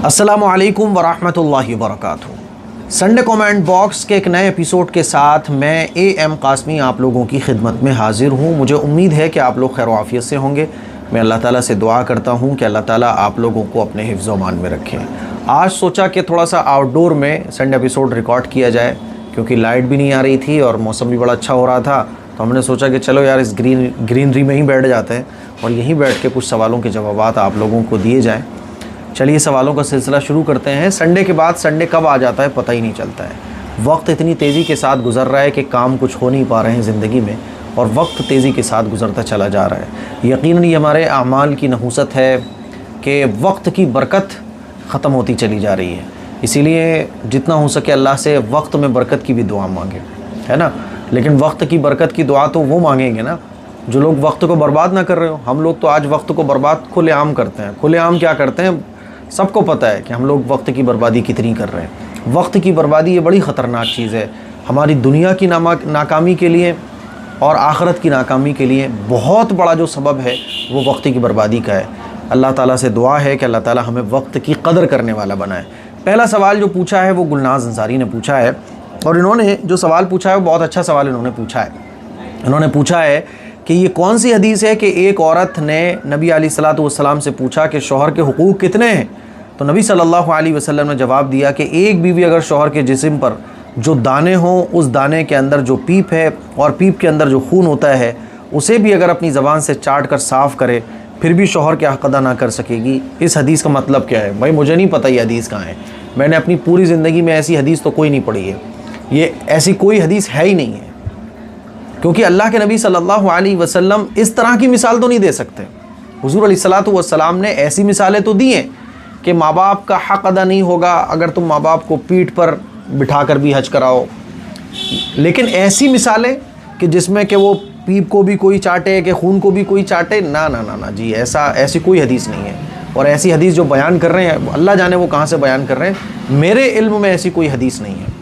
अस्सलामुअलैकुम वरहमतुल्लाहि वबरकातुहू। Sunday comment box के एक नए एपिसोड के साथ मैं AM कासमी आप लोगों की खिदमत में हाजिर हूँ। मुझे उम्मीद है कि आप लोग खैर आफियत से होंगे। मैं अल्लाह ताला से दुआ करता हूँ कि अल्लाह ताला आप लोगों को अपने हिफ्ज़ व अमान में रखें। आज सोचा कि थोड़ा सा आउटडोर में संडे एपिसोड रिकॉर्ड किया जाए, क्योंकि लाइट भी नहीं आ रही थी और मौसम भी बड़ा अच्छा हो रहा था। तो हमने सोचा कि चलो यार इस ग्रीनरी में ही बैठ जाते हैं और यहीं बैठ के कुछ सवालों के जवाब आप लोगों को दिए जाएँ। चलिए सवालों का सिलसिला शुरू करते हैं। संडे के बाद संडे कब आ जाता है पता ही नहीं चलता है। वक्त इतनी तेज़ी के साथ गुज़र रहा है कि काम कुछ हो नहीं पा रहे हैं ज़िंदगी में, और वक्त तेज़ी के साथ गुज़रता चला जा रहा है। यकीनन ये हमारे अमाल की नहूसत है कि वक्त की बरकत ख़त्म होती चली जा रही है। इसीलिए जितना हो सके अल्लाह से वक्त में बरकत की भी दुआ मांगे, है ना। लेकिन वक्त की बरकत की दुआ तो वो मांगेंगे ना जो लोग वक्त को बर्बाद ना कर रहे हो। हम लोग तो आज वक्त को बर्बाद खुलेआम करते हैं। खुलेआम क्या करते हैं, सबको पता है कि हम लोग वक्त की बर्बादी कितनी कर रहे हैं। वक्त की बर्बादी ये बड़ी ख़तरनाक चीज़ है। हमारी दुनिया की नाकामी के लिए और आखिरत की नाकामी के लिए बहुत बड़ा जो सबब है वो वक्त की बर्बादी का है। अल्लाह ताला से दुआ है कि अल्लाह ताला हमें वक्त की कदर करने वाला बनाए। पहला सवाल जो पूछा है वो गुलनाज अंसारी ने पूछा है, और इन्होंने जो सवाल पूछा है वो बहुत अच्छा सवाल इन्होंने पूछा है। इन्होंने पूछा है कि ये कौन सी हदीस है कि एक औरत ने नबी अलैहिस्सलातु वस्सलाम से पूछा कि शौहर के हुकूक कितने हैं। तो नबी सल्लल्लाहु अलैहि वसल्लम ने जवाब दिया कि एक बीवी अगर शौहर के जिस्म पर जो दाने हों, उस दाने के अंदर जो पीप है और पीप के अंदर जो खून होता है उसे भी अगर अपनी ज़बान से चाट कर साफ़ करे फिर भी शौहर के हक़ अदा ना कर सकेगी। इस हदीस का मतलब क्या है? भाई मुझे नहीं पता ये हदीस कहाँ है। मैंने अपनी पूरी ज़िंदगी में ऐसी हदीस तो कोई नहीं पढ़ी है। ये ऐसी कोई हदीस है ही नहीं है, क्योंकि अल्लाह के नबी सल्लल्लाहु अलैहि वसल्लम इस तरह की मिसाल तो नहीं दे सकते। हुज़ूर अलैहिस्सलातु वस्सलाम ने ऐसी मिसालें तो दी हैं कि माँ बाप का हक़ अदा नहीं होगा अगर तुम माँ बाप को पीठ पर बिठा कर भी हज कराओ, लेकिन ऐसी मिसालें कि जिसमें कि वो पीप को भी कोई चाटे कि खून को भी कोई चाटे, ना ना ना ना जी, ऐसी कोई हदीस नहीं है। और ऐसी हदीस जो बयान कर रहे हैं अल्लाह जाने वो कहाँ से बयान कर रहे हैं। मेरे इल्म में ऐसी कोई हदीस नहीं है।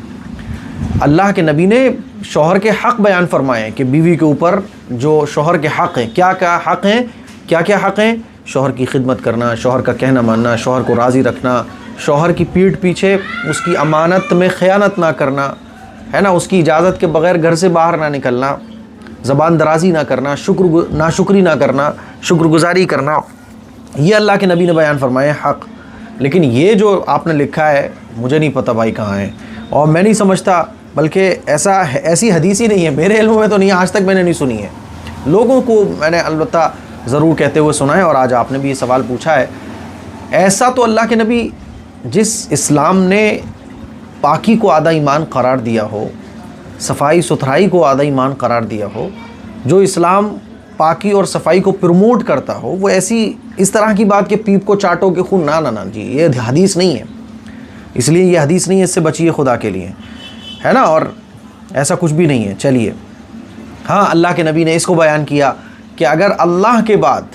अल्लाह के नबी ने शौहर के हक़ बयान फरमाए कि बीवी के ऊपर जो शौहर के हक़ हैं, क्या क्या हक़ हैं, क्या क्या हक़ हैं। शौहर की खिदमत करना, शौहर का कहना मानना, शौहर को राज़ी रखना, शौहर की पीठ पीछे उसकी अमानत में ख़यानत ना करना, है ना, उसकी इजाज़त के बग़ैर घर से बाहर ना निकलना, ज़बान दराज़ी ना करना, नाशुक्री ना करना, शुक्रगुज़ारी करना, ये अल्लाह के नबी ने बयान फरमाए हक़। लेकिन ये जो आपने लिखा है मुझे नहीं पता भाई कहाँ है, और मैं नहीं समझता, बल्कि ऐसी हदीस ही नहीं है मेरे इल्म में तो नहीं, आज तक मैंने नहीं सुनी है। लोगों को मैंने अलबत्ता ज़रूर कहते हुए सुना है, और आज आपने भी ये सवाल पूछा है। ऐसा तो अल्लाह के नबी जिस इस्लाम ने पाकी को आधा ईमान करार दिया हो, सफाई सुथराई को आधा ईमान करार दिया हो, जो इस्लाम पाकी और सफाई को प्रमोट करता हो, वो ऐसी इस तरह की बात कि पीप को चाटो के खून, ना ना ना जी, ये हदीस नहीं है। इसलिए ये हदीस नहीं है, इससे बचिए खुदा के लिए, है ना। और ऐसा कुछ भी नहीं है। चलिए, हाँ, अल्लाह के नबी ने इसको बयान किया कि अगर अल्लाह के बाद,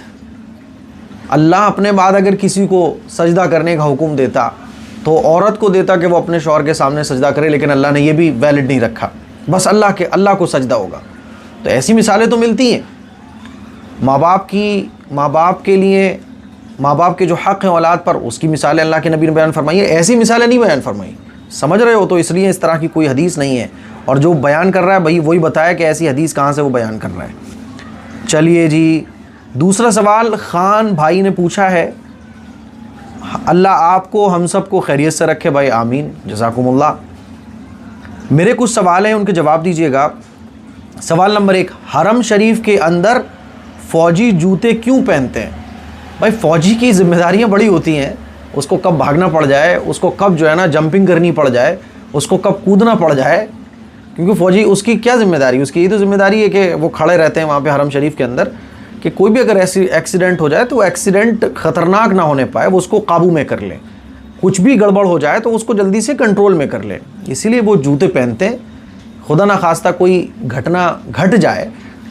अल्लाह अपने बाद अगर किसी को सजदा करने का हुक्म देता तो औरत को देता कि वो अपने शौहर के सामने सजदा करे, लेकिन अल्लाह ने ये भी वैलिड नहीं रखा, बस अल्लाह को सजदा होगा। तो ऐसी मिसालें तो मिलती हैं। माँ बाप के लिए, माँ बाप के जो हक़ हैं औलाद पर, उसकी मिसालें अल्लाह के नबी ने बयान फरमाई है। ऐसी मिसालें नहीं बयान फरमाई, समझ रहे हो। तो इसलिए इस तरह की कोई हदीस नहीं है, और जो बयान कर रहा है भाई वही बताया कि ऐसी हदीस कहाँ से वो बयान कर रहा है। चलिए जी, दूसरा सवाल खान भाई ने पूछा है। अल्लाह आपको हम सब को खैरियत से रखे भाई, आमीन, जज़ाकुमुल्लाह। मेरे कुछ सवाल हैं, उनके जवाब दीजिएगा। सवाल नंबर 1, हरम शरीफ के अंदर फ़ौजी जूते क्यों पहनते हैं? भाई फ़ौजी की ज़िम्मेदारियाँ बड़ी होती हैं। उसको कब भागना पड़ जाए, उसको कब जो है ना जंपिंग करनी पड़ जाए, उसको कब कूदना पड़ जाए, क्योंकि फ़ौजी, उसकी क्या ज़िम्मेदारी, उसकी ये तो ज़िम्मेदारी है कि वो खड़े रहते हैं वहाँ पे हरम शरीफ के अंदर, कि कोई भी अगर ऐसी एक्सीडेंट हो जाए तो एक्सीडेंट ख़तरनाक ना होने पाए, वो उसको काबू में कर ले। कुछ भी गड़बड़ हो जाए तो उसको जल्दी से कंट्रोल में कर ले, इसीलिए वो जूते पहनते हैं। खुदा ना खास्ता कोई घटना घट जाए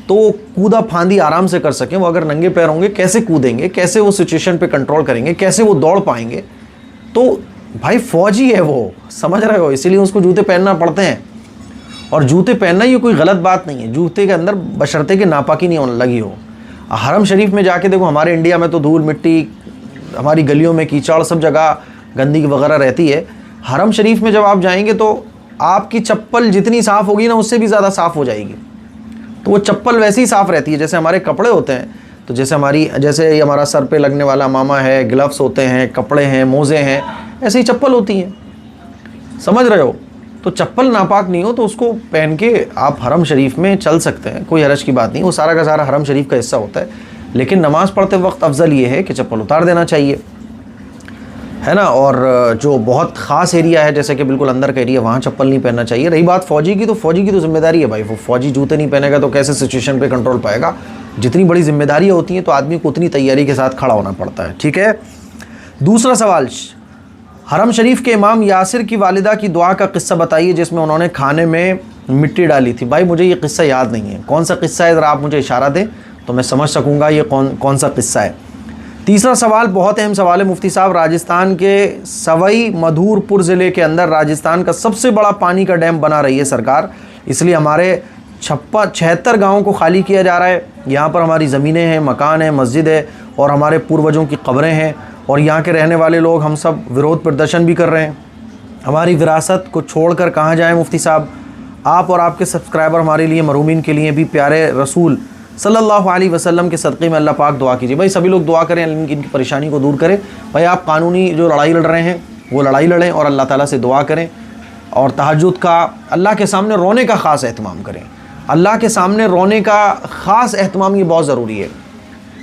तो वो कूदा फांदी आराम से कर सकें। वो अगर नंगे पैर होंगे कैसे कूदेंगे, कैसे वो सिचुएशन पे कंट्रोल करेंगे, कैसे वो दौड़ पाएंगे। तो भाई फ़ौजी है वो, समझ रहे हो, इसीलिए उसको जूते पहनना पड़ते हैं। और जूते पहनना ये कोई गलत बात नहीं है। जूते के अंदर बशर्ते के नापाकी नहीं होने लगी हो। हरम शरीफ में जाके देखो, हमारे इंडिया में तो धूल मिट्टी, हमारी गलियों में कीचड़, सब जगह गंदगी वगैरह रहती है। हरम शरीफ में जब आप जाएंगे तो आपकी चप्पल जितनी साफ़ होगी ना उससे भी ज़्यादा साफ़ हो जाएगी। तो वो चप्पल वैसे ही साफ़ रहती है जैसे हमारे कपड़े होते हैं। तो जैसे ये हमारा सर पे लगने वाला मामा है, ग्लव्स होते हैं, कपड़े हैं, मोज़े हैं, ऐसे ही चप्पल होती हैं, समझ रहे हो। तो चप्पल नापाक नहीं हो तो उसको पहन के आप हरम शरीफ में चल सकते हैं, कोई हरज की बात नहीं। वो सारा का सारा हरम शरीफ का हिस्सा होता है। लेकिन नमाज़ पढ़ते वक्त अफजल ये है कि चप्पल उतार देना चाहिए, है ना। और जो बहुत ख़ास एरिया है जैसे कि बिल्कुल अंदर का एरिया, वहाँ चप्पल नहीं पहनना चाहिए। रही बात फ़ौजी की, तो फ़ौजी की तो जिम्मेदारी है भाई, वो फ़ौजी जूते नहीं पहनेगा तो कैसे सिचुएशन पे कंट्रोल पाएगा। जितनी बड़ी जिम्मेदारियाँ होती हैं तो आदमी को उतनी तैयारी के साथ खड़ा होना पड़ता है, ठीक है। दूसरा सवाल, हरम शरीफ के इमाम यासिर की वालिदा की दुआ का किस्सा बताइए जिसमें उन्होंने खाने में मिट्टी डाली थी। भाई मुझे ये किस्सा याद नहीं है, कौन सा किस्सा है ज़रा आप मुझे इशारा दें तो मैं समझ सकूँगा ये कौन सा किस्सा है। तीसरा सवाल बहुत अहम सवाल है मुफ्ती साहब। राजस्थान के सवाई माधोपुर ज़िले के अंदर राजस्थान का सबसे बड़ा पानी का डैम बना रही है सरकार, इसलिए हमारे 76 गाँवों को खाली किया जा रहा है। यहाँ पर हमारी ज़मीनें हैं, मकान है, मस्जिद है और हमारे पूर्वजों की कब्रें हैं और यहाँ के रहने वाले लोग हम सब विरोध प्रदर्शन भी कर रहे हैं। हमारी विरासत को छोड़कर कहाँ जाएं मुफ्ती साहब। आप और आपके सब्सक्राइबर हमारे लिए, मरूमीन के लिए भी प्यारे रसूल सल्लल्लाहु अलैहि वसल्लम के सदक़े में अल्लाह पाक दुआ कीजिए। भाई सभी लोग दुआ करें, इनकी परेशानी को दूर करें। भाई आप कानूनी जो लड़ाई लड़ रहे हैं वो लड़ाई लड़ें और अल्लाह ताला से दुआ करें और तहज्जुद का, अल्लाह के सामने रोने का ख़ास एहतमाम करें। अल्लाह के सामने रोने का ख़ास एहतमाम ये बहुत ज़रूरी है,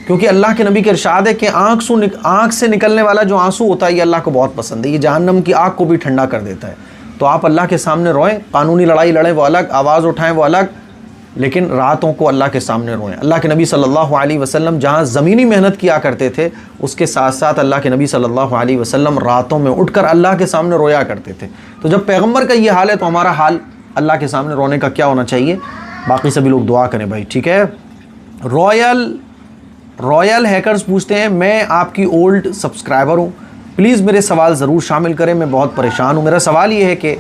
क्योंकि अल्लाह के नबी के इरशाद है कि आँख से निकलने वाला जो आंसू होता है ये अल्लाह को बहुत पसंद है, ये जहन्नम की आग को भी ठंडा कर देता है। तो आप अल्लाह के सामने रोएं, कानूनी लड़ाई लड़ें वो अलग, आवाज़ उठाएं वो अलग, लेकिन रातों को अल्लाह के सामने रोएं। अल्लाह के नबी सल्लल्लाहु अलैहि वसल्लम जहाँ ज़मीनी मेहनत किया करते थे उसके साथ साथ अल्लाह के नबी सल्लल्लाहु अलैहि वसल्लम रातों में उठकर अल्लाह के सामने रोया करते थे। तो जब पैगम्बर का ये हाल है तो हमारा हाल अल्लाह के सामने रोने का क्या होना चाहिए। बाकी सभी लोग दुआ करें भाई, ठीक है। रॉयल हैकर्स पूछते हैं, मैं आपकी ओल्ड सब्सक्राइबर हूँ, प्लीज़ मेरे सवाल ज़रूर शामिल करें, मैं बहुत परेशान हूँ। मेरा सवाल ये है कि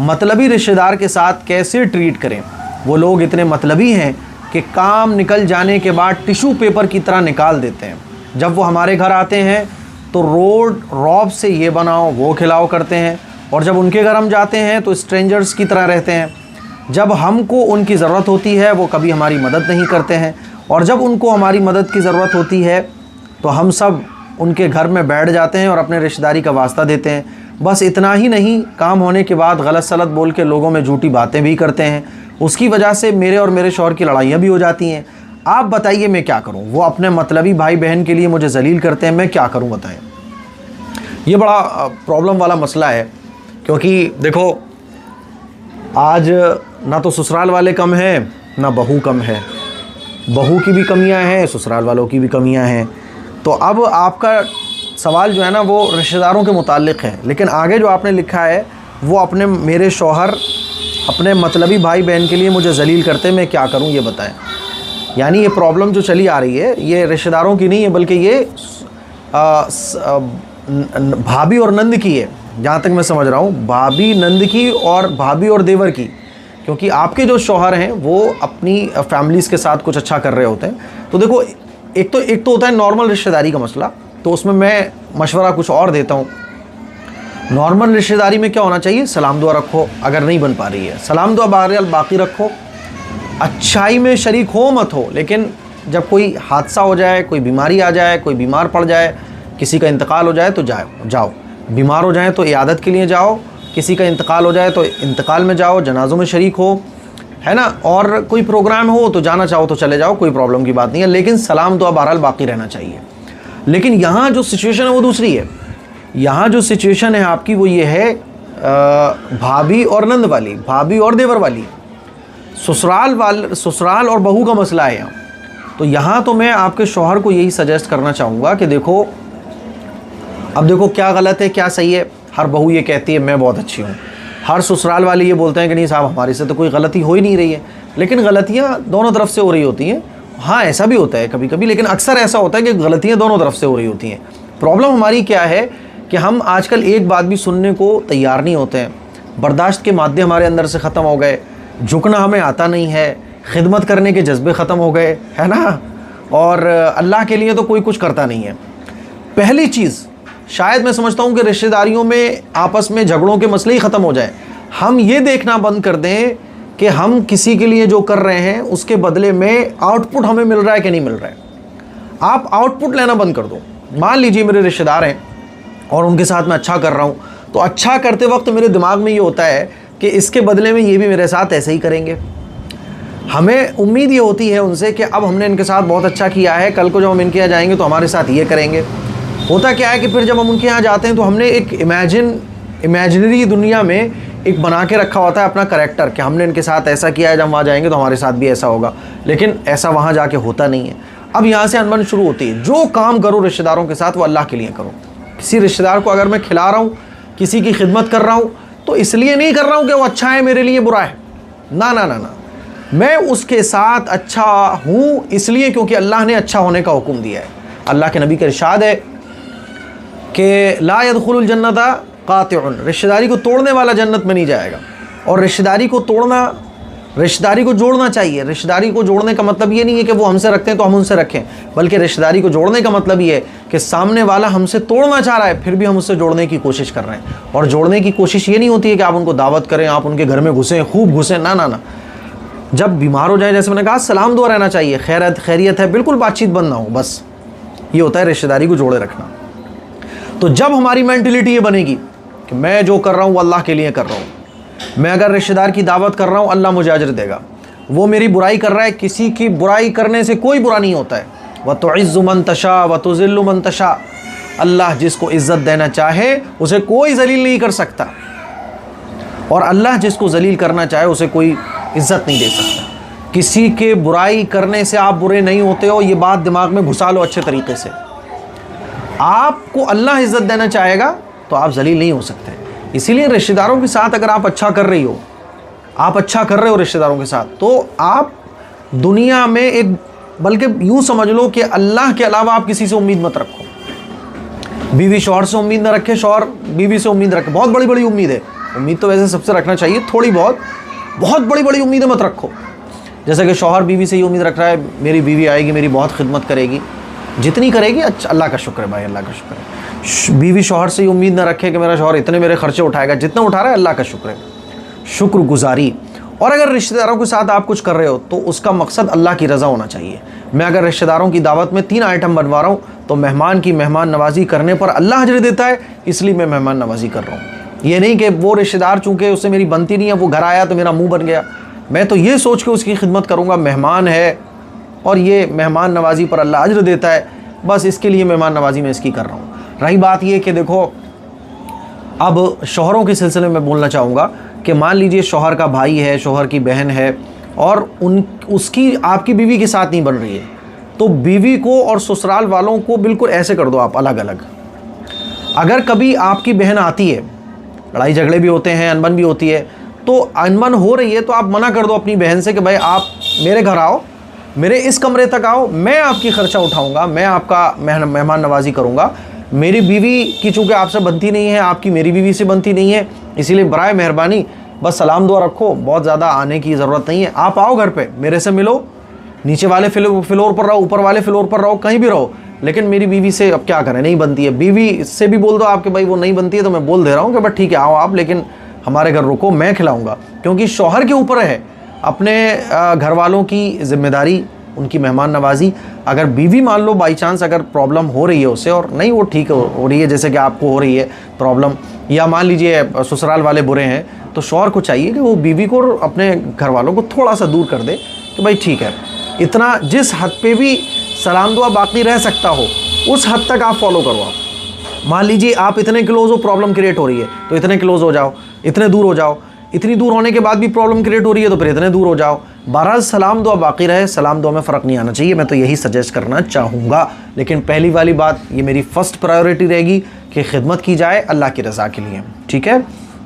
मतलबी रिश्तेदार के साथ कैसे ट्रीट करें। वो लोग इतने मतलबी हैं कि काम निकल जाने के बाद टिशू पेपर की तरह निकाल देते हैं। जब वो हमारे घर आते हैं तो रौब से ये बनाओ वो खिलाओ करते हैं, और जब उनके घर हम जाते हैं तो स्ट्रेंजर्स की तरह रहते हैं। जब हमको उनकी ज़रूरत होती है वो कभी हमारी मदद नहीं करते हैं, और जब उनको हमारी मदद की ज़रूरत होती है तो हम सब उनके घर में बैठ जाते हैं और अपने रिश्तेदारी का वास्ता देते हैं। बस इतना ही नहीं, काम होने के बाद गलत सलत बोल के लोगों में झूठी बातें भी करते हैं। उसकी वजह से मेरे और मेरे शौहर की लड़ाइयाँ भी हो जाती हैं। आप बताइए मैं क्या करूँ। वो अपने मतलबी भाई बहन के लिए मुझे जलील करते हैं, मैं क्या करूँ बताएं। ये बड़ा प्रॉब्लम वाला मसला है, क्योंकि देखो आज ना तो ससुराल वाले कम हैं ना बहू कम है, बहू की भी कमियां हैं, ससुराल वालों की भी कमियां हैं। तो अब आपका सवाल जो है ना वो रिश्तेदारों के मुताल्लिक़ है, लेकिन आगे जो आपने लिखा है वो मेरे शौहर अपने मतलबी भाई बहन के लिए मुझे जलील करते हैं, मैं क्या करूं ये बताएं। यानी ये प्रॉब्लम जो चली आ रही है ये रिश्तेदारों की नहीं है, बल्कि ये भाभी और नंद की है, जहाँ तक मैं समझ रहा हूँ, भाभी नंद की और भाभी और देवर की। क्योंकि आपके जो शौहर हैं वो अपनी फैमिलीज़ के साथ कुछ अच्छा कर रहे होते हैं। तो देखो एक तो होता है नॉर्मल रिश्तेदारी का मसला, तो उसमें मैं मशवरा कुछ और देता हूँ। नॉर्मल रिश्तेदारी में क्या होना चाहिए, सलाम दुआ रखो, अगर नहीं बन पा रही है सलाम दुआ बहरहाल बाकी रखो, अच्छाई में शरीक हो मत हो, लेकिन जब कोई हादसा हो जाए, कोई बीमारी आ जाए, कोई बीमार पड़ जाए, किसी का इंतकाल हो जाए तो जाओ, बीमार हो जाए तो इयादत के लिए जाओ, किसी का इंतकाल हो जाए तो इंतकाल में जाओ, जनाजों में शरीक हो, है ना। और कोई प्रोग्राम हो तो जाना चाहो तो चले जाओ, कोई प्रॉब्लम की बात नहीं है, लेकिन सलाम दुआ बहरहाल बाकी रहना चाहिए। लेकिन यहाँ जो सिचुएशन है वो दूसरी है। यहाँ जो सिचुएशन है आपकी वो ये है भाभी और नंद वाली, भाभी और देवर वाली, ससुराल और बहू का मसला है यहाँ। तो यहाँ तो मैं आपके शौहर को यही सजेस्ट करना चाहूँगा कि देखो, अब देखो क्या गलत है क्या सही है। हर बहू ये कहती है मैं बहुत अच्छी हूँ, हर ससुराल वाले ये बोलते हैं कि नहीं साहब हमारे से तो कोई गलती हो ही नहीं रही है। लेकिन गलतियाँ दोनों तरफ से हो रही होती हैं। हाँ ऐसा भी होता है कभी कभी, लेकिन अक्सर ऐसा होता है कि गलतियाँ दोनों तरफ से हो रही होती हैं। प्रॉब्लम हमारी क्या है कि हम आजकल एक बात भी सुनने को तैयार नहीं होते हैं। बर्दाश्त के मादे हमारे अंदर से ख़त्म हो गए, झुकना हमें आता नहीं है, खिदमत करने के जज्बे ख़त्म हो गए, है ना। और अल्लाह के लिए तो कोई कुछ करता नहीं है। पहली चीज़ शायद मैं समझता हूँ कि रिश्तेदारियों में आपस में झगड़ों के मसले ही ख़त्म हो जाए। हम ये देखना बंद कर दें कि हम किसी के लिए जो कर रहे हैं उसके बदले में आउटपुट हमें मिल रहा है कि नहीं मिल रहा है। आप आउटपुट लेना बंद कर दो। मान लीजिए मेरे रिश्तेदार हैं और उनके साथ मैं अच्छा कर रहा हूँ, तो अच्छा करते वक्त मेरे दिमाग में ये होता है कि इसके बदले में ये भी मेरे साथ ऐसे ही करेंगे। हमें उम्मीद ये होती है उनसे कि अब हमने इनके साथ बहुत अच्छा किया है, कल को जब हम इनके यहाँ जाएंगे तो हमारे साथ ये करेंगे। होता क्या है कि फिर जब हम उनके यहाँ जाते हैं तो हमने एक इमेजिनरी दुनिया में एक बना के रखा होता है अपना करैक्टर कि हमने इनके साथ ऐसा किया है, जब वहाँ जाएंगे तो हमारे साथ भी ऐसा होगा। लेकिन ऐसा वहाँ जाके होता नहीं है। अब यहाँ से अनबन शुरू होती है। जो काम करो रिश्तेदारों के साथ वो अल्लाह के लिए करो। किसी रिश्तेदार को अगर मैं खिला रहा हूँ, किसी की खिदमत कर रहा हूँ, तो इसलिए नहीं कर रहा हूँ कि वो अच्छा है मेरे लिए बुरा है। ना ना ना ना, मैं उसके साथ अच्छा हूँ इसलिए क्योंकि अल्लाह ने अच्छा होने का हुक्म दिया है। अल्लाह के नबी का इरशाद है कि ला यदखुलुल जन्नता कातिउन, रिश्तेदारी को तोड़ने वाला जन्नत में नहीं जाएगा। और रिश्तेदारी को तोड़ना, रिश्तेदारी को जोड़ना चाहिए। रिश्तेदारी को जोड़ने का मतलब ये नहीं है कि वो हमसे रखते हैं तो हम उनसे रखें, बल्कि रिश्तेदारी को जोड़ने का मतलब ये है कि सामने वाला हमसे तोड़ना चाह रहा है, फिर भी हम उससे जोड़ने की कोशिश कर रहे हैं। और जोड़ने की कोशिश ये नहीं होती है कि आप उनको दावत करें, आप उनके घर में घुसें, खूब घुसें। ना ना ना, जब बीमार हो जाए, जैसे मैंने कहा, सलाम दुआ रहना चाहिए, खैरियत है, बिल्कुल बातचीत बंद ना हो, बस ये होता है रिश्तेदारी को जोड़े रखना। तो जब हमारी मेंटलिटी ये बनेगी कि मैं जो कर रहा हूँ अल्लाह के लिए कर रहा हूँ, मैं अगर रिश्तेदार की दावत कर रहा हूँ अल्लाह मुझे अजर देगा, वो मेरी बुराई कर रहा है, किसी की बुराई करने से कोई बुरा नहीं होता है। व तुइज़्ज़ु मन तशा व तुज़िल्लु मन तशा, अल्लाह जिसको इज़्ज़त देना चाहे उसे कोई जलील नहीं कर सकता, और अल्लाह जिसको जलील करना चाहे उसे कोई इज़्ज़त नहीं दे सकता। किसी के बुराई करने से आप बुरे नहीं होते हो, ये बात दिमाग में घुसा लो अच्छे तरीके से। आपको अल्लाह इज़्ज़त देना चाहेगा तो आप जलील नहीं हो सकते। इसीलिए रिश्तेदारों के साथ अगर आप अच्छा कर रही हो, आप अच्छा कर रहे हो रिश्तेदारों के साथ, तो आप दुनिया में एक, बल्कि यूँ समझ लो कि अल्लाह के अलावा आप किसी से उम्मीद मत रखो। बीवी शौहर से उम्मीद ना रखे, शौहर बीवी से उम्मीद रखे। बहुत बड़ी बड़ी उम्मीद है, उम्मीद तो वैसे सबसे रखना चाहिए, थोड़ी बहुत बड़ी बड़ी उम्मीदें मत रखो। जैसे कि शौहर बीवी से ही उम्मीद रख रहा है, मेरी बीवी आएगी, मेरी बहुत खिदमत करेगी, जितनी करेगी अच्छा, अल्लाह का शुक्र है भाई, अल्लाह का शुक्र है। बीवी शौहर से ही उम्मीद ना रखे कि मेरा शौहर इतने मेरे खर्चे उठाएगा, जितना उठा रहा है अल्लाह का शुक्र है, शुक्रगुजारी। और अगर रिश्तेदारों के साथ आप कुछ कर रहे हो तो उसका मकसद अल्लाह की रज़ा होना चाहिए। मैं अगर रिश्तेदारों की दावत में 3 आइटम बनवा रहा हूँ तो मेहमान की मेहमान नवाज़ी करने पर अल्लाह अजर देता है, इसलिए मैं मेहमान नवाज़ी कर रहा हूँ। ये नहीं कि वो रिश्तेदार चूँकि उससे मेरी बनती नहीं है, वो घर आया तो मेरा मुँह बन गया। मैं तो ये सोच के उसकी खिदमत करूँगा, मेहमान है और ये मेहमान नवाज़ी पर अल्लाह अजर देता है, बस इसके लिए मेहमान नवाज़ी मैं इसकी कर रहा हूँ। रही बात ये कि देखो, अब शौहरों के सिलसिले में बोलना चाहूँगा कि मान लीजिए शौहर का भाई है, शौहर की बहन है, और उसकी आपकी बीवी के साथ नहीं बन रही है, तो बीवी को और ससुराल वालों को बिल्कुल ऐसे कर दो आप अलग अलग। अगर कभी आपकी बहन आती है, लड़ाई झगड़े भी होते हैं, अनबन भी होती है, तो अनबन हो रही है तो आप मना कर दो अपनी बहन से कि भाई आप मेरे घर आओ, मेरे इस कमरे तक आओ, मैं आपकी खर्चा उठाऊंगा, मैं आपका मेहमान नवाजी करूंगा। मेरी बीवी की चूँकि आपसे बनती नहीं है, आपकी मेरी बीवी से बनती नहीं है, इसीलिए बराए मेहरबानी बस सलाम दुआ रखो, बहुत ज़्यादा आने की ज़रूरत नहीं है। आप आओ घर पे, मेरे से मिलो, नीचे वाले फ्लोर पर रहो, ऊपर वाले फ्लोर पर रहो, कहीं भी रहो, लेकिन मेरी बीवी से अब क्या करें, नहीं बनती है। बीवी से भी बोल दो आपके भाई वो नहीं बनती है, तो मैं बोल दे रहा हूँ कि बस ठीक है आओ आप, लेकिन हमारे घर रुको, मैं खिलाऊँगा। क्योंकि शौहर के ऊपर है अपने घर वालों की जिम्मेदारी, उनकी मेहमान नवाजी। अगर बीवी मान लो बाई चांस अगर प्रॉब्लम हो रही है उससे और नहीं वो ठीक हो रही है, जैसे कि आपको हो रही है प्रॉब्लम, या मान लीजिए ससुराल वाले बुरे हैं, तो शौहर को चाहिए कि वो बीवी को अपने घर वालों को थोड़ा सा दूर कर दे कि भाई ठीक है, इतना जिस हद पे भी सलाम दुआ बाकी रह सकता हो उस हद तक आप फॉलो करो। आप मान लीजिए आप इतने क्लोज हो, प्रॉब्लम क्रिएट हो रही है तो इतने क्लोज हो जाओ, इतने दूर हो जाओ, इतनी दूर होने के बाद भी प्रॉब्लम क्रिएट हो रही है तो फिर इतने दूर हो जाओ। बहरहाल सलाम दुआ बाकी रहे, सलाम दुआ में फ़र्क नहीं आना चाहिए, मैं तो यही सजेस्ट करना चाहूँगा। लेकिन पहली वाली बात, ये मेरी फ़र्स्ट प्रायोरिटी रहेगी कि खिदमत की जाए अल्लाह की रज़ा के लिए, ठीक है।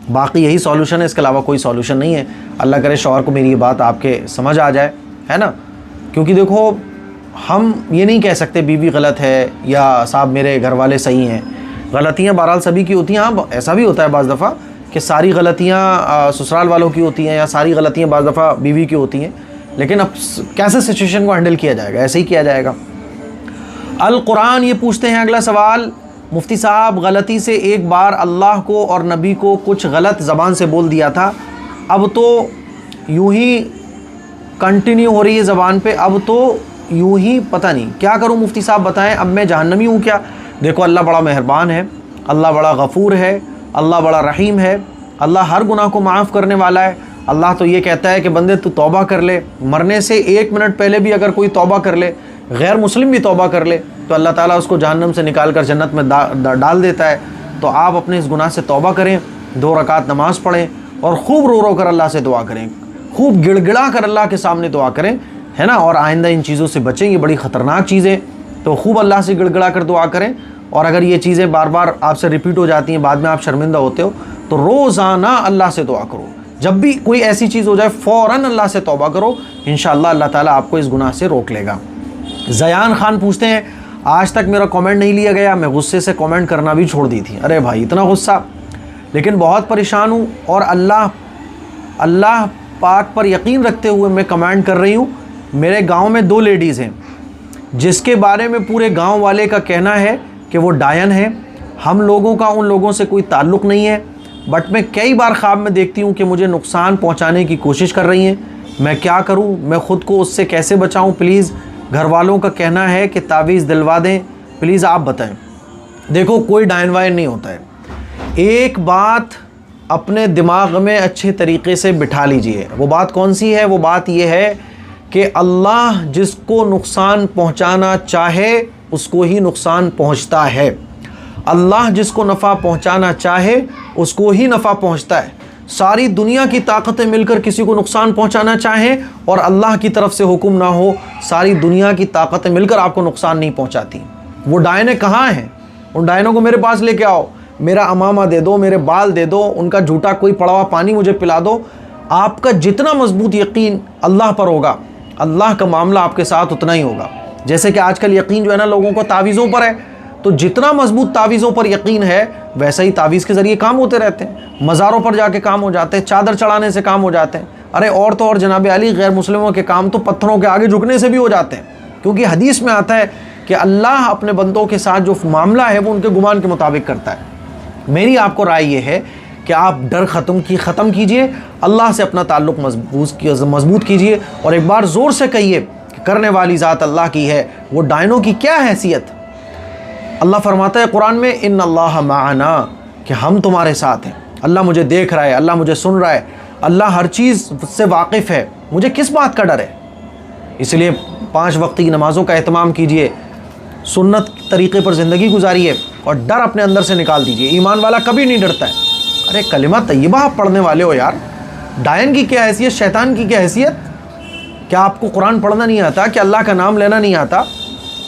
बाकी यही सॉल्यूशन है, इसके अलावा कोई सॉल्यूशन नहीं है। अल्लाह करे शौहर को मेरी ये बात आपके समझ आ जाए, है ना। क्योंकि देखो, हम ये नहीं कह सकते बीवी गलत है या साहब मेरे घर वाले सही हैं। गलतियाँ बहरहाल सभी की होती हैं। हाँ, ऐसा भी होता है बाज़ दफ़ा कि सारी गलतियाँ ससुराल वालों की होती हैं या सारी गलतियाँ बाज़ दफ़ा बीवी की होती हैं, लेकिन अब कैसे सिचुएशन को हैंडल किया जाएगा, ऐसे ही किया जाएगा। अल कुरान ये पूछते हैं अगला सवाल मुफ्ती साहब गलती से एक बार अल्लाह को और नबी को कुछ गलत ज़बान से बोल दिया था, अब तो यूं ही कंटिन्यू हो रही है ज़बान पे, अब तो यूं ही पता नहीं क्या करूं मुफ्ती साहब बताएं, अब मैं जहन्नमी हूं क्या? देखो अल्लाह बड़ा मेहरबान है, अल्लाह बड़ा गफ़ूर है, अल्लाह बड़ा रहीम है, अल्लाह हर गुनाह को माफ़ करने वाला है। अल्लाह तो ये कहता है कि बंदे तू तौबा कर ले, मरने से 1 मिनट पहले भी अगर कोई तौबा कर ले, गैर मुस्लिम भी तौबा कर ले, तो अल्लाह ताला उसको जहन्नम से निकाल कर जन्नत में डाल देता है। तो आप अपने इस गुनाह से तौबा करें, 2 रकात नमाज पढ़ें और खूब रो रो कर अल्लाह से दुआ करें, खूब गिड़गिड़ा कर अल्लाह के सामने दुआ करें, है ना। और आइंदा इन चीज़ों से बचें, ये बड़ी ख़तरनाक चीज़ें, तो खूब अल्लाह से गिड़गिड़ा कर दुआ करें। और अगर ये चीज़ें बार बार आपसे रिपीट हो जाती हैं, बाद में आप शर्मिंदा होते हो, तो रोज़ाना अल्लाह से दुआ करो। जब भी कोई ऐसी चीज़ हो जाए फ़ौरन अल्लाह से तौबा करो, इंशाअल्लाह अल्लाह ताला आपको इस गुनाह से रोक लेगा। ज़यान खान पूछते हैं, आज तक मेरा कमेंट नहीं लिया गया, मैं गुस्से से कमेंट करना भी छोड़ दी थी। अरे भाई इतना गुस्सा, लेकिन बहुत परेशान हूँ और अल्लाह पाक पर यकीन रखते हुए मैं कमेंट कर रही हूँ। मेरे गाँव में 2 लेडीज़ हैं जिसके बारे में पूरे गाँव वाले का कहना है कि वो डायन है। हम लोगों का उन लोगों से कोई ताल्लुक़ नहीं है, बट मैं कई बार ख्वाब में देखती हूँ कि मुझे नुकसान पहुँचाने की कोशिश कर रही हैं। मैं क्या करूँ, मैं ख़ुद को उससे कैसे बचाऊँ? प्लीज़, घर वालों का कहना है कि तावीज़ दिलवा दें, प्लीज़ आप बताएं। देखो कोई डायन वायन नहीं होता है। एक बात अपने दिमाग में अच्छे तरीके से बिठा लीजिए। वो बात कौन सी है? वो बात ये है कि अल्लाह जिसको नुकसान पहुँचाना चाहे उसको ही नुकसान पहुँचता है। अल्लाह जिसको नफ़ा पहुँचाना चाहे उसको ही नफ़ा पहुँचता है। सारी दुनिया की ताकतें मिलकर किसी को नुकसान पहुँचाना चाहें और अल्लाह की तरफ से हुक्म ना हो, सारी दुनिया की ताकतें मिलकर आपको नुकसान नहीं पहुँचाती। वो डायने कहाँ हैं? उन डायनों को मेरे पास लेके आओ, मेरा अमामा दे दो, मेरे बाल दे दो, उनका झूठा कोई पड़ा हुआ पानी मुझे पिला दो। आपका जितना मजबूत यकीन अल्लाह पर होगा, अल्लाह का मामला आपके साथ उतना ही होगा। जैसे कि आजकल यकीन जो है ना लोगों को तावीज़ों पर है, तो जितना मजबूत तावीज़ों पर यकीन है वैसा ही तावीज़ के ज़रिए काम होते रहते हैं। मज़ारों पर जाके काम हो जाते हैं, चादर चढ़ाने से काम हो जाते हैं। अरे और तो और जनाब अली, गैर मुस्लिमों के काम तो पत्थरों के आगे झुकने से भी हो जाते हैं, क्योंकि हदीस में आता है कि अल्लाह अपने बंदों के साथ जो मामला है वो उनके गुमान के मुताबिक करता है। मेरी आपको राय ये है कि आप डर ख़त्म कीजिए, अल्लाह से अपना ताल्लुक़ मजबूत कीजिए और एक बार ज़ोर से कहिए कि करने वाली ज़ात अल्लाह की है। वो डायनों की क्या हैसियत? अल्लाह फरमाता है कुरान में, इन्नल्लाह माअना, कि हम तुम्हारे साथ हैं। अल्लाह मुझे देख रहा है, अल्लाह मुझे सुन रहा है, अल्लाह हर चीज़ से वाकिफ़ है, मुझे किस बात का डर है? इसलिए 5 वक्त की नमाज़ों का एहतमाम कीजिए, सुन्नत तरीक़े पर ज़िंदगी गुजारिए और डर अपने अंदर से निकाल दीजिए। ईमान वाला कभी नहीं डरता है। अरे कलिमा तय्यबा आप पढ़ने वाले हो यार, डायन की क्या हैसियत, शैतान की क्या हैसियत? क्या आपको कुरान पढ़ना नहीं आता? क्या अल्लाह का नाम लेना नहीं आता?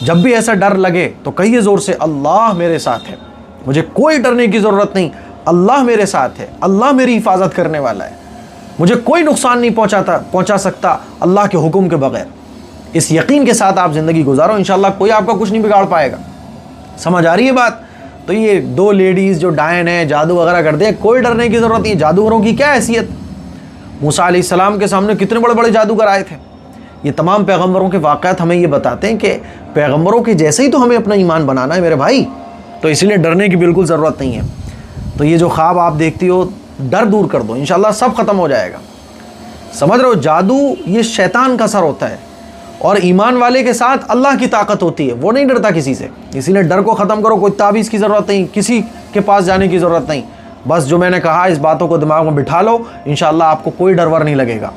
जब भी ऐसा डर लगे तो कहिए ज़ोर से, अल्लाह मेरे साथ है, मुझे कोई डरने की ज़रूरत नहीं, अल्लाह मेरे साथ है, अल्लाह मेरी हिफाजत करने वाला है, मुझे कोई नुकसान नहीं पहुंचा सकता अल्लाह के हुक्म के बगैर। इस यकीन के साथ आप ज़िंदगी गुजारो, इंशाअल्लाह कोई आपका कुछ नहीं बिगाड़ पाएगा। समझ आ रही है बात? तो ये 2 लेडीज़ जो डायन है, जादू वगैरह करते हैं, कोई डरने की ज़रूरत नहीं। जादूगरों की क्या हैसियत? मूसा अलैहिस्सलाम के सामने कितने बड़े बड़े जादूगर आए थे। ये तमाम पैगम्बरों के वाक़यात हमें ये बताते हैं कि पैगम्बरों के जैसे ही तो हमें अपना ईमान बनाना है मेरे भाई, तो इसलिए डरने की बिल्कुल ज़रूरत नहीं है। तो ये जो ख्वाब आप देखती हो, डर दूर कर दो, इंशाअल्लाह सब ख़त्म हो जाएगा। समझ रहे हो? जादू ये शैतान का असर होता है और ईमान वाले के साथ अल्लाह की ताकत होती है, वो नहीं डरता किसी से। इसीलिए डर को ख़त्म करो, कोई तावीज़ की ज़रूरत नहीं, किसी के पास जाने की ज़रूरत नहीं। बस जो मैंने कहा इस बातों को दिमाग में बिठा लो, इंशाअल्लाह आपको कोई डर वर नहीं लगेगा।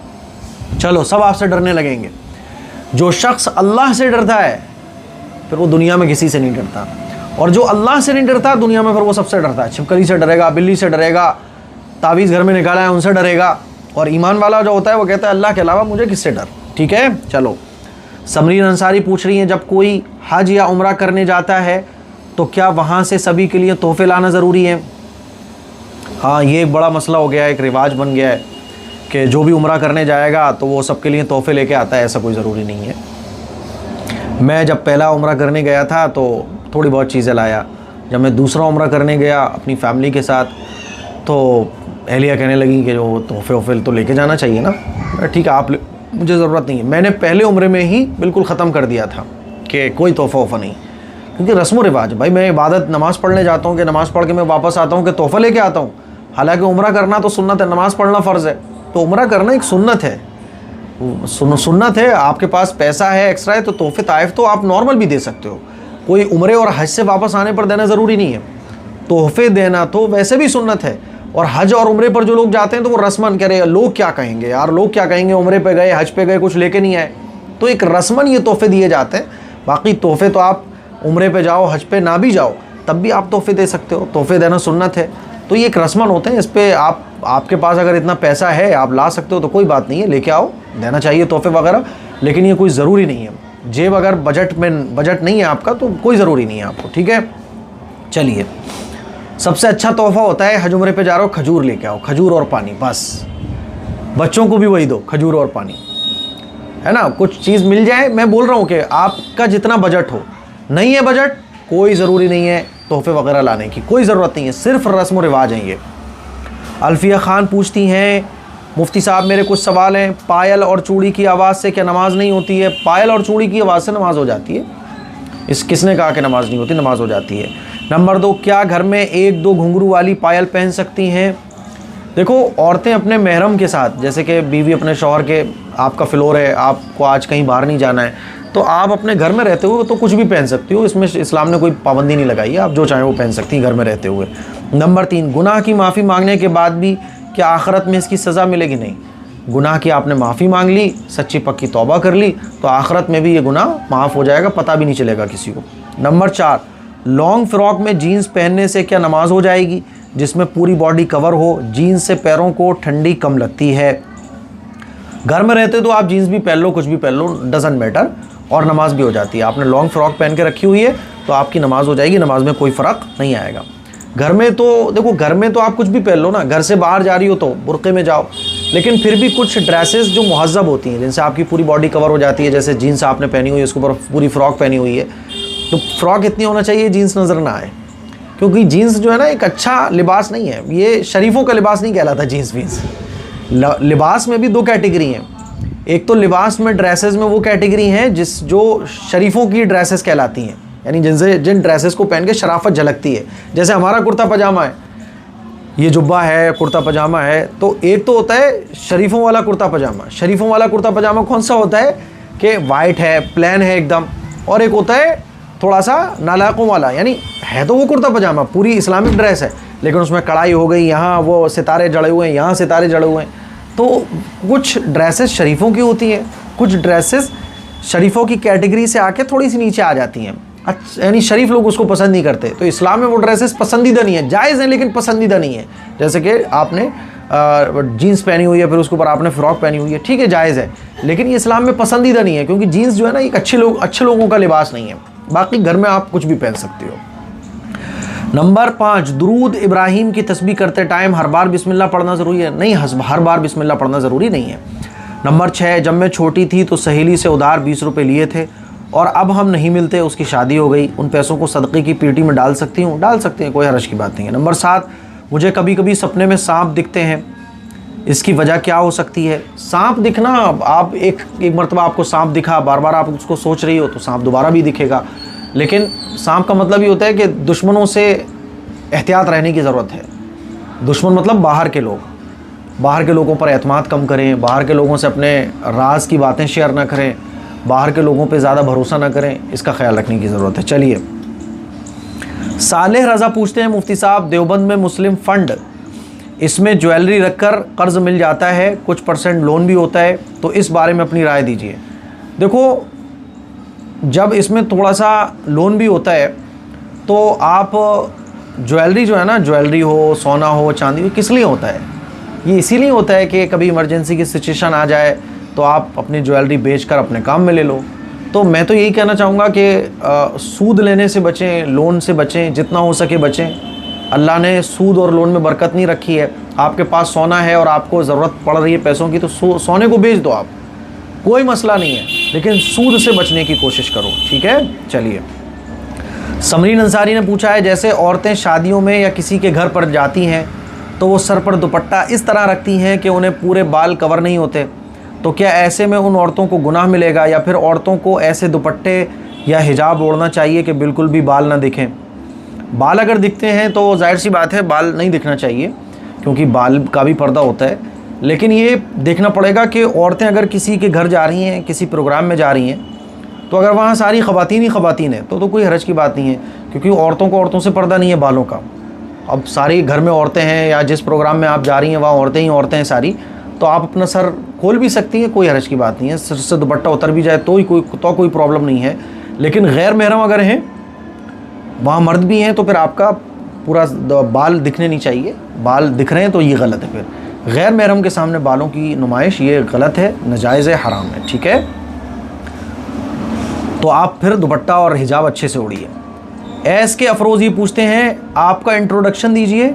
चलो सब आपसे डरने लगेंगे। जो शख्स अल्लाह से डरता है फिर वो दुनिया में किसी से नहीं डरता, और जो अल्लाह से नहीं डरता दुनिया में फिर वो सबसे डरता है। छिपकली से डरेगा, बिल्ली से डरेगा, तावीज़ घर में निकाला है उनसे डरेगा। और ईमान वाला जो होता है वो कहता है अल्लाह के अलावा मुझे किससे डर। ठीक है, चलो। समरीन अंसारी पूछ रही हैं, जब कोई हज या उम्रा करने जाता है तो क्या वहाँ से सभी के लिए तोहफे लाना ज़रूरी है? हाँ, ये एक बड़ा मसला हो गया है, एक रिवाज बन गया है कि जो भी उम्रा करने जाएगा तो वो सबके लिए तोहफे लेके आता है। ऐसा कोई ज़रूरी नहीं है। मैं जब पहला उम्रा करने गया था तो थोड़ी बहुत चीज़ें लाया। जब मैं दूसरा उम्रा करने गया अपनी फ़ैमिली के साथ तो अहलिया कहने लगी कि जो तोहफे वोफे तो लेके जाना चाहिए ना। ठीक है, आप मुझे ज़रूरत नहीं है। मैंने पहले उम्रे में ही बिल्कुल ख़त्म कर दिया था कि कोई तोहफ़ा वोफ़ा नहीं। क्योंकि रस्म रिवाज। भाई मैं इबादत नमाज़ पढ़ने जाता हूँ कि नमाज़ पढ़ के मैं वापस आता हूँ कि तोहफ़ा लेके आता हूँ, हालांकि उम्रा करना तो सुन्नत है, नमाज़ पढ़ना फ़र्ज़ है। तो उम्रा करना एक सुन्नत है, सुन्नत है। आपके पास पैसा है एक्स्ट्रा है तो तोहफ़े ताइफ तो आप नॉर्मल भी दे सकते हो, कोई उम्रे और हज से वापस आने पर देना ज़रूरी नहीं है। तोहफ़े देना तो वैसे भी सुन्नत है। और हज और उम्रे पर जो लोग जाते हैं तो वो रस्मन कह रहे हैं, लोग क्या कहेंगे यार, लोग क्या कहेंगे, उम्रे पे गए हज पे गए कुछ लेके नहीं आए, तो एक रस्मन ये तोहफ़े दिए जाते हैं। बाकी तोहफ़े तो आप उम्रे पे जाओ हज पे ना भी जाओ तब भी आप तोहफ़े दे सकते हो, तोहफ़े देना सुन्नत है। तो ये एक रस्मन होते हैं, इस पर आपके पास अगर इतना पैसा है आप ला सकते हो तो कोई बात नहीं है, लेके आओ, देना चाहिए तोहफ़े वगैरह, लेकिन ये कोई ज़रूरी नहीं है। जेब अगर बजट नहीं है आपका तो कोई ज़रूरी नहीं है आपको, ठीक है। चलिए, सबसे अच्छा तोहफ़ा होता है हज उम्रे पे जा रहे हो, खजूर लेके आओ, खजूर और पानी, बस बच्चों को भी वही दो, खजूर और पानी, है ना। कुछ चीज़ मिल जाए, मैं बोल रहा हूँ कि आपका जितना बजट हो, नहीं है बजट कोई ज़रूरी नहीं है तोहफ़े वगैरह लाने की, कोई ज़रूरत नहीं है, सिर्फ रस्म व रिवाज हैं ये। अल्फिया ख़ान पूछती हैं, मुफ्ती साहब मेरे कुछ सवाल हैं, पायल और चूड़ी की आवाज़ से क्या नमाज नहीं होती है? पायल और चूड़ी की आवाज़ से नमाज हो जाती है, इस किसने कहा कि नमाज नहीं होती, नमाज हो जाती है। नंबर 2, क्या घर में 1-2 घुंघरू वाली पायल पहन सकती हैं? देखो, औरतें अपने महरम के साथ, जैसे कि बीवी अपने शौहर के, आपका फ्लोर है, आपको आज कहीं बाहर नहीं जाना है, तो आप अपने घर में रहते हुए तो कुछ भी पहन सकती हो, इसमें इस्लाम ने कोई पाबंदी नहीं लगाई है, आप जो चाहें वो पहन सकती हैं घर में रहते हुए। नंबर 3, गुनाह की माफ़ी मांगने के बाद भी क्या आखिरत में इसकी सज़ा मिलेगी? नहीं, गुनाह की आपने माफ़ी मांग ली, सच्ची पक्की तौबा कर ली तो आखिरत में भी ये गुनाह माफ़ हो जाएगा, पता भी नहीं चलेगा किसी को। नंबर 4, लॉन्ग फ्रॉक में जीन्स पहनने से क्या नमाज हो जाएगी? जिसमें पूरी बॉडी कवर हो, जीन्स से पैरों को ठंडी कम लगती है। घर में रहते तो आप जीन्स भी पहन लो, कुछ भी पहन लो, डजंट मैटर, और नमाज भी हो जाती है। आपने लॉन्ग फ्रॉक पहन के रखी हुई है तो आपकी नमाज हो जाएगी, नमाज में कोई फ़र्क नहीं आएगा। घर में तो देखो, घर में तो आप कुछ भी पहन लो ना, घर से बाहर जा रही हो तो बुर्क़े में जाओ, लेकिन फिर भी कुछ ड्रेसेस जो मुहज़्ज़ब होती हैं, जिनसे आपकी पूरी बॉडी कवर हो जाती है, जैसे जीन्स आपने पहनी हुई है, उसके ऊपर पूरी फ़्रॉक पहनी हुई है, तो फ़्रॉक इतनी होना चाहिए जीन्स नज़र ना आए, क्योंकि जीन्स जो है ना एक अच्छा लिबास नहीं है, ये शरीफों का लिबास नहीं कहलाता जीन्स वीन्स। लिबास में भी 2 कैटेगरी हैं, एक तो लिबास में ड्रेसेस में वो कैटेगरी हैं जो शरीफों की ड्रेसेस कहलाती हैं, यानी जिन ड्रेसेस को पहन के शराफत झलकती है, जैसे हमारा कुर्ता पजामा है, ये जुब्बा है, कुर्ता पजामा है, तो एक तो होता है शरीफों वाला कुर्ता पजामा। शरीफों वाला कुर्ता पजामा कौन सा होता है कि वाइट है, प्लेन है एकदम, और एक होता है थोड़ा सा नालायकों वाला, यानी है तो वो कुर्ता पजामा पूरी इस्लामिक ड्रेस है, लेकिन उसमें कढ़ाई हो गई, यहाँ वो सितारे जड़े हुए हैं, यहाँ सितारे जड़े हुए हैं। तो कुछ ड्रेसेस शरीफों की होती हैं, कुछ ड्रेसेस शरीफों की कैटेगरी से आके थोड़ी सी नीचे आ जाती हैं, यानी शरीफ लोग उसको पसंद नहीं करते, तो इस्लाम में वो ड्रेसेस पसंदीदा नहीं है, जायज़ हैं लेकिन पसंदीदा नहीं है। जैसे कि आपने जीन्स पहनी हुई है, फिर उसके ऊपर आपने फ़्रॉक पहनी हुई है, ठीक है जायज़ है, लेकिन ये इस्लाम में पसंदीदा नहीं है, क्योंकि जीन्स जो है ना एक अच्छे लोगों का लिबास नहीं है। बाकी घर में आप कुछ भी पहन सकते हो। नंबर 5, दुरूद इब्राहिम की तस्बीह करते टाइम हर बार बिस्मिल्लाह पढ़ना ज़रूरी है? नहीं, हर बार बिस्मिल्लाह पढ़ना ज़रूरी नहीं है। नंबर 6, जब मैं छोटी थी तो सहेली से उधार 20 रुपये लिए थे और अब हम नहीं मिलते, उसकी शादी हो गई, उन पैसों को सदक़े की पेटी में डाल सकती हूँ? डाल सकते हैं, कोई हर्ज की बात नहीं है। नंबर 7, मुझे कभी कभी सपने में सांप दिखते हैं, इसकी वजह क्या हो सकती है? सांप दिखना, आप एक मरतबा आपको सांप दिखा, बार बार आप उसको सोच रही हो तो सांप दोबारा भी दिखेगा, लेकिन सांप का मतलब ये होता है कि दुश्मनों से एहतियात रहने की ज़रूरत है। दुश्मन मतलब बाहर के लोग, बाहर के लोगों पर एतमाद कम करें, बाहर के लोगों से अपने राज की बातें शेयर ना करें, बाहर के लोगों पे ज़्यादा भरोसा ना करें, इसका ख्याल रखने की ज़रूरत है। चलिए, सालेह रज़ा पूछते हैं, मुफ्ती साहब देवबंद में मुस्लिम फ़ंड, इसमें ज्वेलरी रखकर कर्ज़ मिल जाता है, कुछ % लोन भी होता है, तो इस बारे में अपनी राय दीजिए। देखो, जब इसमें थोड़ा सा लोन भी होता है तो आप ज्वेलरी जो है ना, ज्वेलरी हो, सोना हो, चांदी हो, किस लिए होता है? ये इसीलिए होता है कि कभी इमरजेंसी की सिचुएशन आ जाए तो आप अपनी ज्वेलरी बेचकर अपने काम में ले लो। तो मैं तो यही कहना चाहूँगा कि सूद लेने से बचें, लोन से बचें, जितना हो सके बचें। अल्लाह ने सूद और लोन में बरकत नहीं रखी है। आपके पास सोना है और आपको ज़रूरत पड़ रही है पैसों की, तो सोने को बेच दो आप, कोई मसला नहीं है, लेकिन सूद से बचने की कोशिश करो, ठीक है। चलिए, समरीन अंसारी ने पूछा है, जैसे औरतें शादियों में या किसी के घर पर जाती हैं तो वो सर पर दुपट्टा इस तरह रखती हैं कि उन्हें पूरे बाल कवर नहीं होते, तो क्या ऐसे में उन औरतों को गुनाह मिलेगा, या फिर औरतों को ऐसे दुपट्टे या हिजाब ओढ़ना चाहिए कि बिल्कुल भी बाल ना दिखें? बाल अगर दिखते हैं तो जाहिर सी बात है बाल नहीं दिखना चाहिए, क्योंकि बाल का भी पर्दा होता है। लेकिन ये देखना पड़ेगा कि औरतें अगर किसी के घर जा रही हैं, किसी प्रोग्राम में जा रही हैं, तो अगर वहाँ सारी ख़वातीन ही ख़वातीन हैं तो कोई हरज की बात नहीं है, क्योंकि औरतों को औरतों से पर्दा नहीं है बालों का। अब सारी घर में औरतें हैं या जिस प्रोग्राम में आप जा रही हैं वहाँ औरतें ही औरतें हैं सारी, तो आप अपना सर खोल भी सकती हैं, कोई हरज की बात नहीं है। सिर से दुपट्टा उतर भी जाए तो कोई प्रॉब्लम नहीं है। लेकिन गैर महरम अगर हैं, वहाँ मर्द भी हैं, तो फिर आपका पूरा बाल दिखने नहीं चाहिए। बाल दिख रहे हैं तो ये गलत है। फिर गैर महरम के सामने बालों की नुमाइश ये गलत है, नाजायज़ है, हराम है। ठीक है, तो आप फिर दुपट्टा और हिजाब अच्छे से ओढ़िए। एस के अफरोज़ ये पूछते हैं, आपका इंट्रोडक्शन दीजिए,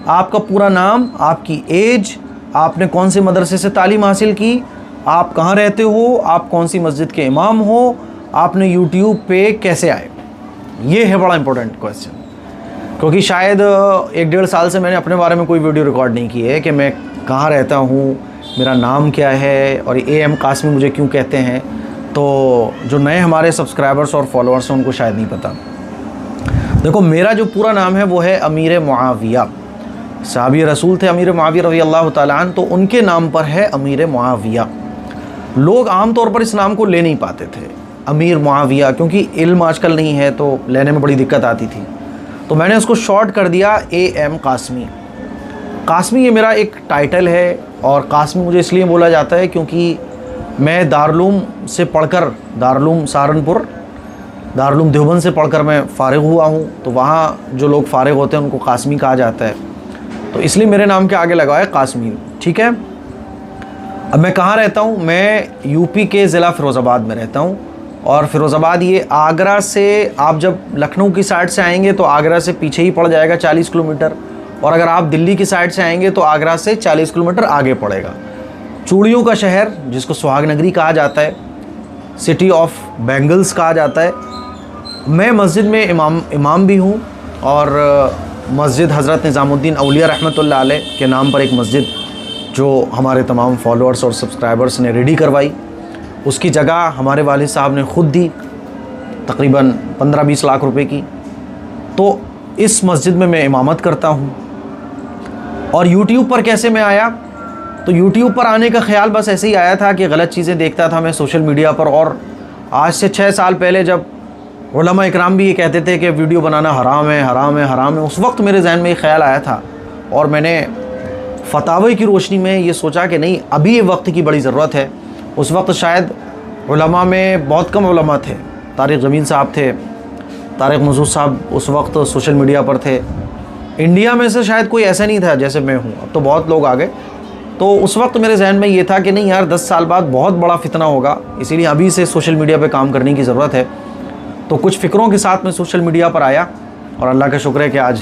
आपका पूरा नाम, आपकी एज, आपने कौन से मदरसे से तालीम हासिल की, आप कहाँ रहते हो, आप कौन सी मस्जिद के इमाम हो, आपने यूट्यूब पे कैसे आए। ये है बड़ा इंपॉर्टेंट क्वेश्चन, क्योंकि शायद 1-1.5 साल से मैंने अपने बारे में कोई वीडियो रिकॉर्ड नहीं की है कि मैं कहाँ रहता हूँ, मेरा नाम क्या है और AM कासमी मुझे क्यों कहते हैं। तो जो नए हमारे सब्सक्राइबर्स और फॉलोअर्स हैं उनको शायद नहीं पता। देखो, मेरा जो पूरा नाम है वो है अमीर मुआविया। साहबी रसूल थे अमीर मुआविया रज़ी अल्लाह तआला अन्हु, तो उनके नाम पर है अमीर मुआविया। लोग आम तौर पर इस नाम को ले नहीं पाते थे अमीर मुआविया, क्योंकि इल्म आजकल नहीं है तो लेने में बड़ी दिक्कत आती थी। तो मैंने उसको शॉर्ट कर दिया AM कासमी। कासमी ये मेरा एक टाइटल है, और कासमी मुझे इसलिए बोला जाता है क्योंकि मैं दारुल से पढ़कर, दारुल सहारनपुर, दारुल देवबंद से पढ़कर मैं फ़ारिग हुआ हूँ। तो वहाँ जो लोग फ़ारिग होते हैं उनको कासमी कहा जाता है, तो इसलिए मेरे नाम के आगे लगा है कासमी। ठीक है, अब मैं कहाँ रहता हूँ? मैं UP के ज़िला फ़िरोज़ाबाद में रहता हूँ। और फ़िरोज़ाबाद ये आगरा से, आप जब लखनऊ की साइड से आएंगे तो आगरा से पीछे ही पड़ जाएगा 40 किलोमीटर, और अगर आप दिल्ली की साइड से आएंगे तो आगरा से 40 किलोमीटर आगे पड़ेगा। चूड़ियों का शहर, जिसको सुहाग नगरी कहा जाता है, सिटी ऑफ बैंगल्स कहा जाता है। मैं मस्जिद में इमाम भी हूँ, और मस्जिद हज़रत निज़ामुद्दीन औलिया रहमतुल्लाह अलैह के नाम पर एक मस्जिद जो हमारे तमाम फॉलोअर्स और सब्सक्राइबर्स ने रेडी करवाई, उसकी जगह हमारे वालिद साहब ने ख़ुद दी, तकरीबन 15-20 लाख रुपए की। तो इस मस्जिद में मैं इमामत करता हूँ। और यूट्यूब पर कैसे मैं आया? तो यूट्यूब पर आने का ख़्याल बस ऐसे ही आया था कि गलत चीज़ें देखता था मैं सोशल मीडिया पर। और आज से 6 साल पहले जब उलमा इकराम भी ये कहते थे कि वीडियो बनाना हराम है, हराम है, हराम है, उस वक्त मेरे जहन में ये ख्याल आया था, और मैंने फतावे की रोशनी में ये सोचा कि नहीं, अभी ये वक्त की बड़ी ज़रूरत है। उस वक्त शायद उलमा में बहुत कम उलमा थे। तारिक ज़मीन साहब थे, तारिक मसूद साहब उस वक्त सोशल मीडिया पर थे। इंडिया में से शायद कोई ऐसा नहीं था जैसे मैं हूँ, अब तो बहुत लोग आ गए। तो उस वक्त मेरे जहन में ये था कि नहीं यार, 10 साल बाद बहुत बड़ा फितना होगा, इसीलिए अभी से सोशल मीडिया पे काम करने की ज़रूरत है। तो कुछ फ़िक्रों के साथ मैं सोशल मीडिया पर आया, और अल्लाह का शुक्र है कि आज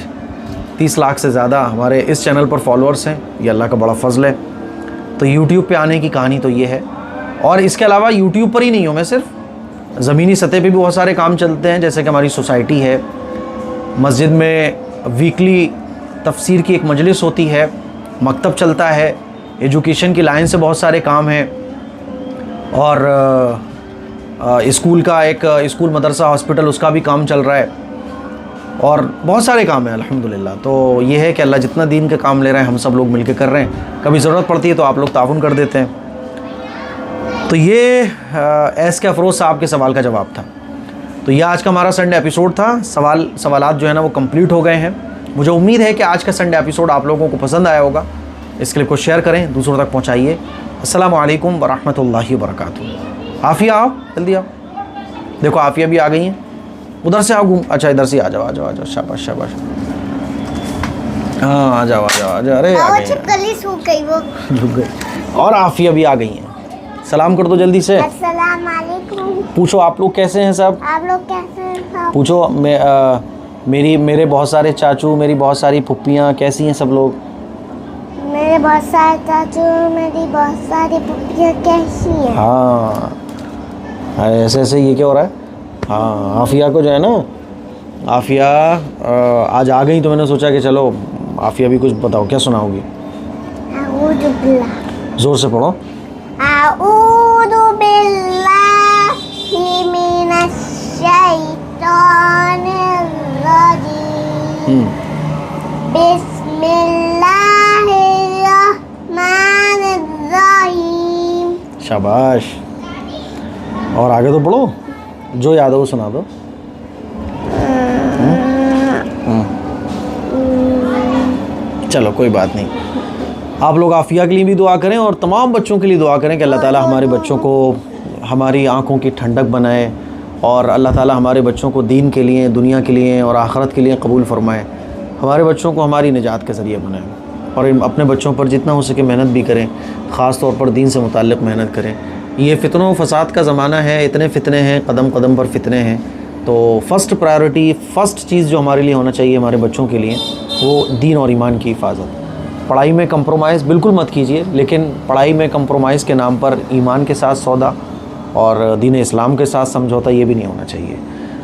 30 लाख से ज़्यादा हमारे इस चैनल पर फॉलोअर्स हैं। ये अल्लाह का बड़ा फ़ज़ल है। तो यूट्यूब पे आने की कहानी तो ये है। और इसके अलावा यूट्यूब पर ही नहीं हूँ मैं, सिर्फ ज़मीनी सतह पे भी बहुत सारे काम चलते हैं। जैसे कि हमारी सोसाइटी है, मस्जिद में वीकली तफसीर की एक मजलिस होती है, मकतब चलता है, एजुकेशन की लाइन से बहुत सारे काम हैं, और स्कूल का एक स्कूल, मदरसा, हॉस्पिटल, उसका भी काम चल रहा है, और बहुत सारे काम हैं अल्हम्दुलिल्लाह। तो ये है कि अल्लाह जितना दीन के काम ले रहे हैं हम सब लोग मिलकर कर रहे हैं। कभी ज़रूरत पड़ती है तो आप लोग ताउन कर देते हैं। तो ये एस के अफरोज़ साहब के सवाल का जवाब था। तो ये आज का हमारा संडे एपिसोड था। सवालात जो है ना वो कंप्लीट हो गए हैं। मुझे उम्मीद है कि आज का संडे एपिसोड आप लोगों को पसंद आया होगा। इस क्लिप को शेयर करें, दूसरों तक पहुँचाइए। अस्सलामु अलैकुम वरहमतुल्लाहि वबरकातुहू। आफ़िया आओ, जल्दी आओ। देखो आफ़िया भी आ गई हैं। उधर से आओ, घूम, अच्छा इधर से आ जाओ, आ जाओ, आ जाओ, शाबाश शाबाश। हाँ आ जाओ, आ जाओ, आ जाओ। अरे आ गई, झुक गई वो, झुक गई। और आफ़िया भी आ गई हैं। सलाम कर दो जल्दी से। अस्सलाम वालेकुम। पूछो आप लोग कैसे हैं सब? आप लोग कैसे हैं सब? पूछो। मेरे बहुत सारे चाचू, मेरी बहुत सारी फुप्पियाँ, कैसी हैं सब लोग? मेरे बहुत सारे चाचू, मेरी बहुत सारी फुप्पियाँ कैसी हैं? हाँ ऐसे ऐसे ये क्या हो रहा है? हाँ आफ़िया को जो है ना, आफ़िया आज आ गई तो मैंने सोचा कि चलो आफ़िया भी कुछ बताओ, क्या सुनाओगी? ज़ोर से पढ़ो। अऊज़ु बिल्लाहि मिनश मिनश्शैतानिर्रजीम बिस्मिल्लाहिर्रहमानिर्रहीम। शाबाश। और आगे तो पढ़ो, जो याद हो वो सुना दो। चलो कोई बात नहीं। आप लोग आफिया के लिए भी दुआ करें और तमाम बच्चों के लिए दुआ करें कि अल्लाह ताला हमारे बच्चों को हमारी आँखों की ठंडक बनाए और अल्लाह ताला हमारे बच्चों को दीन के लिए, दुनिया के लिए और आखिरत के लिए कबूल फरमाए। हमारे बच्चों को हमारी निजात के ज़रिए बनाए और अपने बच्चों पर जितना हो सके मेहनत भी करें, ख़ास तौर पर दीन से मुताल्लिक़ मेहनत करें। ये फ़ितनों फसाद का ज़माना है, इतने फ़ितने हैं, कदम कदम पर फ़ितने हैं। तो फ़र्स्ट प्रायोरिटी, फ़र्स्ट चीज़ जो हमारे लिए होना चाहिए हमारे बच्चों के लिए, वो दीन और ईमान की हिफाजत। पढ़ाई में कंप्रोमाइज़ बिल्कुल मत कीजिए, लेकिन पढ़ाई में कंप्रोमाइज़ के नाम पर ईमान के साथ सौदा और दीन इस्लाम के साथ समझौता ये भी नहीं होना चाहिए।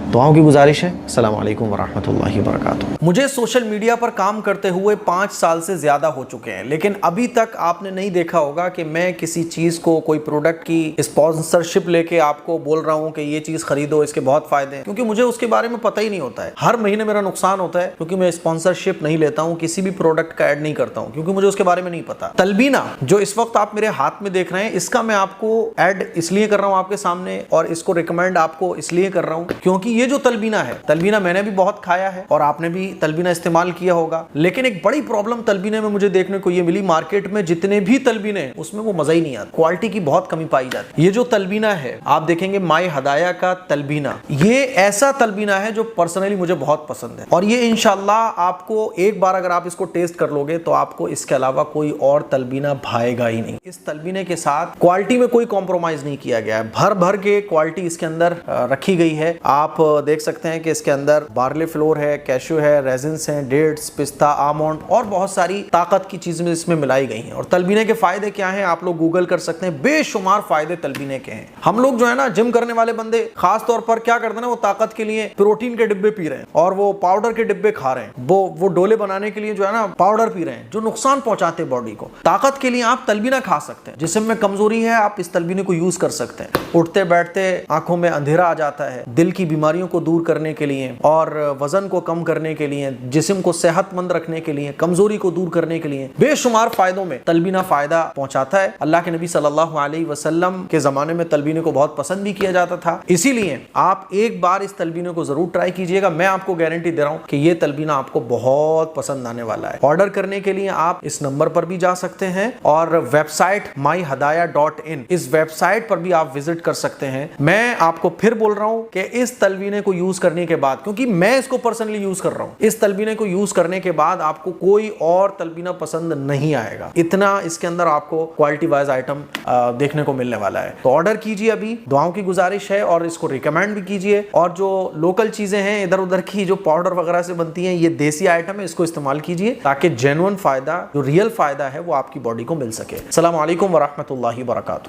दुआओं की गुजारिश है। अस्सलामु अलैकुम वरहमतुल्लाहि वबरकातुहू। मुझे सोशल मीडिया पर काम करते हुए 5 साल से ज़्यादा हो चुके हैं, लेकिन अभी तक आपने नहीं देखा होगा कि मैं किसी चीज़ को, कोई प्रोडक्ट की स्पॉन्सरशिप लेके आपको बोल रहा हूँ कि ये चीज़ खरीदो, इसके बहुत फ़ायदे हैं, क्योंकि मुझे उसके बारे में पता ही नहीं होता है। हर महीने मेरा नुकसान होता है क्योंकि मैं स्पॉन्सरशिप नहीं लेता हूँ, किसी भी प्रोडक्ट का ऐड नहीं करता हूँ, क्योंकि मुझे उसके बारे में नहीं पता। तलबीना जो इस वक्त आप मेरे हाथ में देख रहे हैं, इसका मैं आपको ऐड इसलिए कर रहा हूँ आपके सामने और इसको रिकमेंड आपको इसलिए कर रहा हूँ क्योंकि ये जो तलबीना है, तलबीना मैंने भी बहुत खाया है और आपने भी तलबीना इस्तेमाल किया होगा, लेकिन एक बड़ी प्रॉब्लम तलबीने में मुझे देखने को ये मिली, मार्केट में जितने भी तलबीने उसमें वो मजा ही नहीं आता, क्वालिटी की बहुत कमी पाई जाती है। ये जो तलबीना है आप देखेंगे माई हदाया का तलबीना, ये ऐसा तलबीना है जो पर्सनली मुझे बहुत पसंद है और ये इंशाल्लाह आपको एक बार अगर आप इसको टेस्ट कर लोगे तो आपको इसके अलावा कोई और तलबीना भाएगा ही नहीं। इस तलबीने के साथ क्वालिटी में कोई कॉम्प्रोमाइज नहीं किया गया है, भर भर के क्वालिटी इसके अंदर रखी गई है। आप देख सकते हैं कि इसके अंदर बार्ले फ्लोर है, कैशू है, रेजिन्स हैं, डेट्स, पिस्ता, आमंड और बहुत सारी ताकत की चीजें इसमें मिलाई गई हैं। और तलबीने के फायदे क्या हैं आप लोग गूगल कर सकते हैं, बेशुमार फायदे तलबीने के हैं। हम लोग जो है ना जिम करने वाले बंदे खास तौर पर क्या करते हैं ना, वो ताकत के लिए प्रोटीन के डिब्बे पी रहे हैं और वो पाउडर के डिब्बे खा रहे हैं, वो डोले बनाने के लिए जो है ना पाउडर पी रहे हैं जो नुकसान पहुंचाते हैं बॉडी को। ताकत के लिए आप तलबीना खा सकते हैं, जिस्म में कमजोरी है आप इस तलबीने को यूज कर सकते हैं। उठते बैठते आंखों में अंधेरा आ जाता है, दिल की बीमारियों को दूर करने के लिए और वजन को कम करने के लिए, जिस्म को सेहतमंद रखने के लिए, कमजोरी को दूर करने के लिए बेशुमार फायदों में तलबीना फायदा पहुंचाता है। अल्लाह के नबी सल्लल्लाहु अलैहि वसल्लम के जमाने में तलबीने को बहुत पसंद भी किया जाता था, इसीलिए आप एक बार इस तलबीने को जरूर ट्राई कीजिएगा। मैं आपको गारंटी दे रहा हूं कि यह तलबीना आपको बहुत पसंद आने वाला है। ऑर्डर करने के लिए आप इस नंबर पर भी जा सकते हैं और वेबसाइट myhadaya.in, इस वेबसाइट पर भी आप विजिट कर सकते हैं। मैं आपको फिर बोल रहा हूं कि इस तलबीने को यूज करने के बाद, क्योंकि मैं इसको पर्सनली यूज कर रहा हूं, इस तलबीने को यूज करने के बाद आपको कोई और तलबीना पसंद नहीं आएगा, इतना इसके अंदर आपको क्वालिटी वाइज आइटम देखने को मिलने वाला है। तो ऑर्डर कीजिए अभी, दुआओं की गुजारिश है, और इसको रिकमेंड भी कीजिए। और जो लोकल चीजें हैं इधर उधर की जो पाउडर वगैरह से बनती हैं, ये देसी आइटम है, इसको इस्तेमाल कीजिए ताकि जेन्युइन फायदा, जो रियल फायदा है वो आपकी बॉडी को मिल सके। अस्सलाम वालेकुम वरहमतुल्लाहि वबरकातुहू।